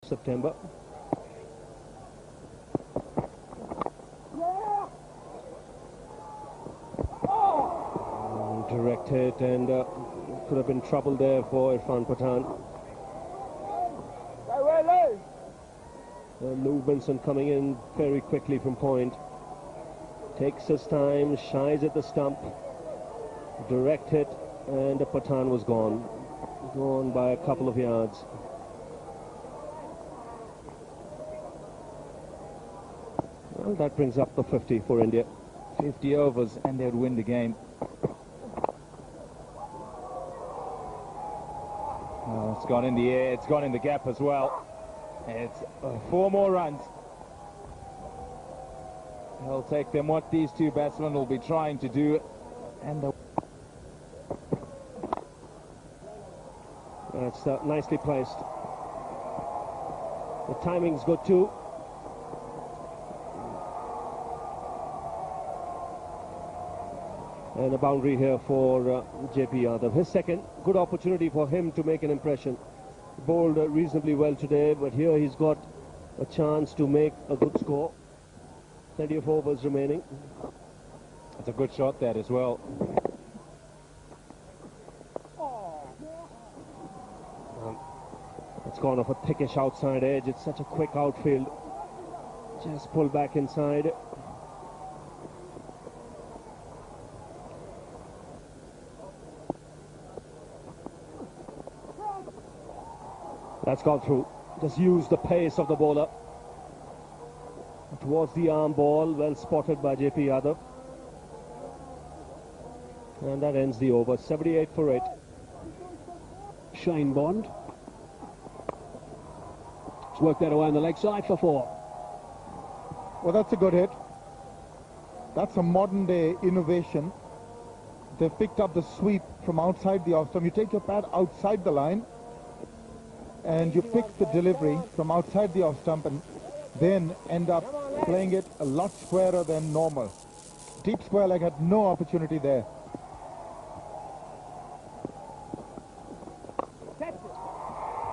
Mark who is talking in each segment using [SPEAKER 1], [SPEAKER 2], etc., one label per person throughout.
[SPEAKER 1] September. Direct hit, and could have been trouble there for Irfan Pathan. Lou Benson coming in very quickly from point. Takes his time, shies at the stump. Direct hit, and Pathan was gone. Gone by a couple of yards. Well, that brings up the 50 for India.
[SPEAKER 2] 50 overs and they'd win the game. Oh, it's gone in the air, it's gone in the gap as well. It's 4 more runs. It'll take them what these two batsmen will be trying to do. And
[SPEAKER 1] that's nicely placed. The timing's good too. And a boundary here for JP Yadav. His second, good opportunity for him to make an impression. Bowled reasonably well today, but here he's got a chance to make a good score. Plenty of overs remaining.
[SPEAKER 2] It's a good shot there as well.
[SPEAKER 1] It's gone off a thickish outside edge. It's such a quick outfield. Just pull back inside. That's gone through. Just use the pace of the bowler. Towards the arm ball, well spotted by JP Yadav. And that ends the over. 78 for 8.
[SPEAKER 3] Shane Bond. It's worked that away on the leg side for 4.
[SPEAKER 4] Well, that's a good hit. That's a modern day innovation. They've picked up the sweep from outside the off stump. You take your pad outside the line and you pick the delivery from outside the off stump and then end up playing it a lot squarer than normal. Deep square leg had no opportunity there.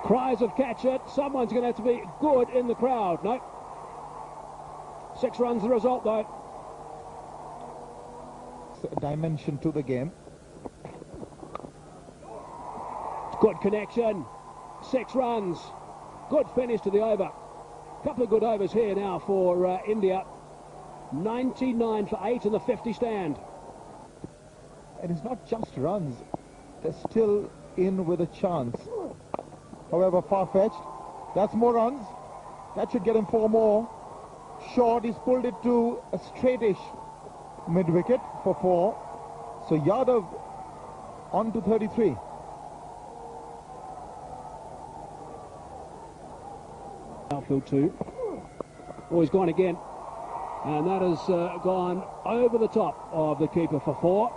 [SPEAKER 3] Cries of catch it. Someone's going to have to be good in the crowd. No. 6 runs the result though.
[SPEAKER 4] It's a dimension to the game.
[SPEAKER 3] Good connection. 6 runs. Good finish to the over. Couple of good overs here now for India. 99 for 8 in the 50 stand.
[SPEAKER 4] And it's not just runs. They're still in with a chance. However, far-fetched. That's more runs. That should get him 4 more. Short, he's pulled it to a straightish mid-wicket for 4. So Yadav on to 33.
[SPEAKER 3] Outfield 2. Oh, he's gone again. And that has gone over the top of the keeper for 4.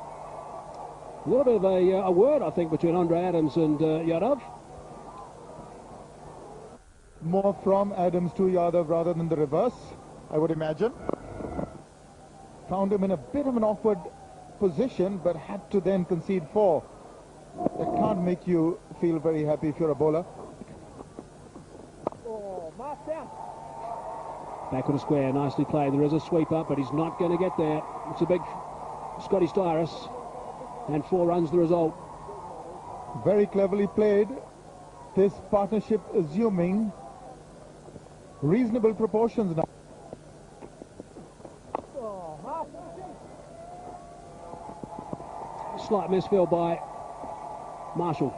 [SPEAKER 3] A little bit of a word, I think, between Andre Adams and Yadav.
[SPEAKER 4] More from Adams to Yadav rather than the reverse, I would imagine. Found him in a bit of an awkward position, but had to then concede 4. That can't make you feel very happy if you're a bowler.
[SPEAKER 3] Back of the square, nicely played. There is a sweep up, but he's not going to get there. It's a big Scotty Styris, and 4 runs the result.
[SPEAKER 4] Very cleverly played. This partnership assuming reasonable proportions now.
[SPEAKER 3] Slight misfield by Marshall.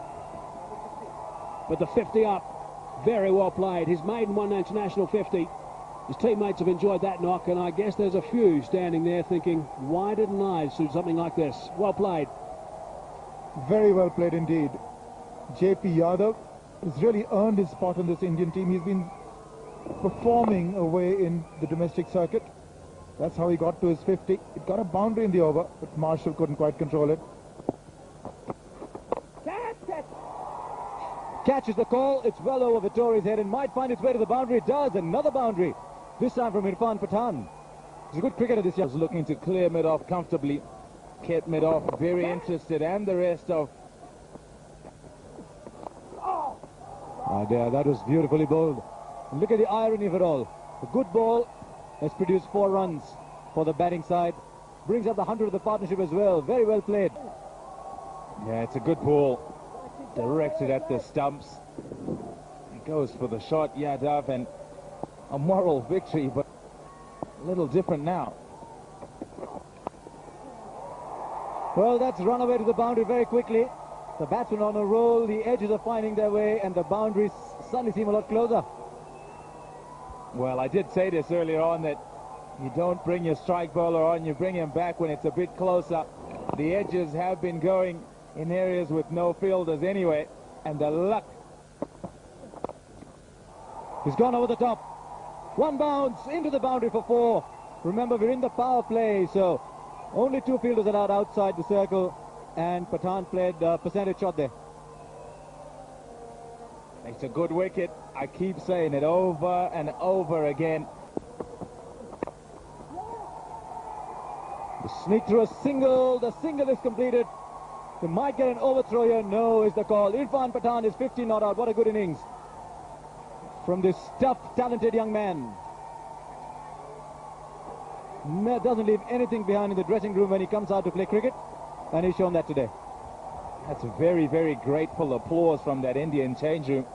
[SPEAKER 3] But the 50 up, very well played. His maiden one international 50. His teammates have enjoyed that knock, and I guess there's a few standing there thinking, why didn't I do something like this? Well played.
[SPEAKER 4] Very well played indeed. JP Yadav has really earned his spot on this Indian team. He's been performing away in the domestic circuit. That's how he got to his 50. It got a boundary in the over, but Marshall couldn't quite control it.
[SPEAKER 2] Catches the call. It's well over Vittori's head and might find its way to the boundary. It does. Another boundary. This time from Irfan Pathan. He's a good cricketer this year. He's looking to clear mid-off comfortably. Kept mid-off very interested, and the rest of... Oh, there, that was beautifully bowled. And look at the irony of it all. A good ball has produced 4 runs for the batting side. Brings up the 100 of the partnership as well. Very well played. Yeah, it's a good ball. Directed at the stumps. He goes for the shot, Yadav, and a moral victory, but a little different now. Well, that's run away to the boundary very quickly. The batsmen on a roll, the edges are finding their way, and the boundaries suddenly seem a lot closer. Well, I did say this earlier on, that you don't bring your strike bowler on, you bring him back when it's a bit closer. The edges have been going in areas with no fielders anyway, and the luck. He's gone over the top. One bounce into the boundary for 4. Remember, we're in the power play, so only 2 fielders allowed outside the circle, and Pathan played a percentage shot there. It's a good wicket. I keep saying it over and over again. The sneak through a single. The single is completed. They might get an overthrow here. No is the call. Irfan Pathan is 15 not out. What a good innings from this tough, talented young man. Doesn't leave anything behind in the dressing room when he comes out to play cricket, and he's shown that today. That's very, very grateful applause from that Indian change room.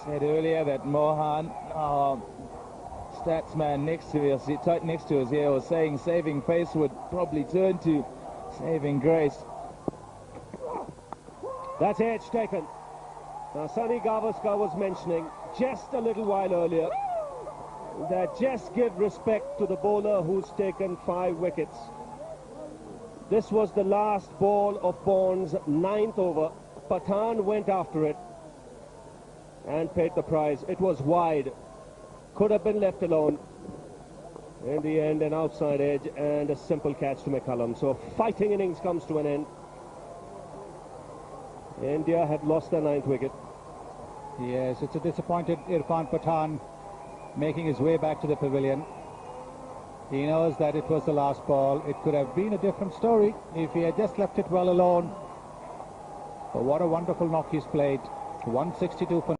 [SPEAKER 2] Said earlier that Mohan, stats man next to us here, was saying saving pace would probably turn to saving grace.
[SPEAKER 1] That's edge taken. Now, Sunny Gavaskar was mentioning just a little while earlier that just give respect to the bowler who's taken 5 wickets. This was the last ball of Bond's 9th over. Pathan went after it and paid the price. It was wide. Could have been left alone. In the end, an outside edge and a simple catch to McCullum. So fighting innings comes to an end. India had lost their 9th wicket.
[SPEAKER 5] Yes, it's a disappointed Irfan Pathan making his way back to the pavilion. He knows that it was the last ball. It could have been a different story if he had just left it well alone. But what a wonderful knock he's played. 162 for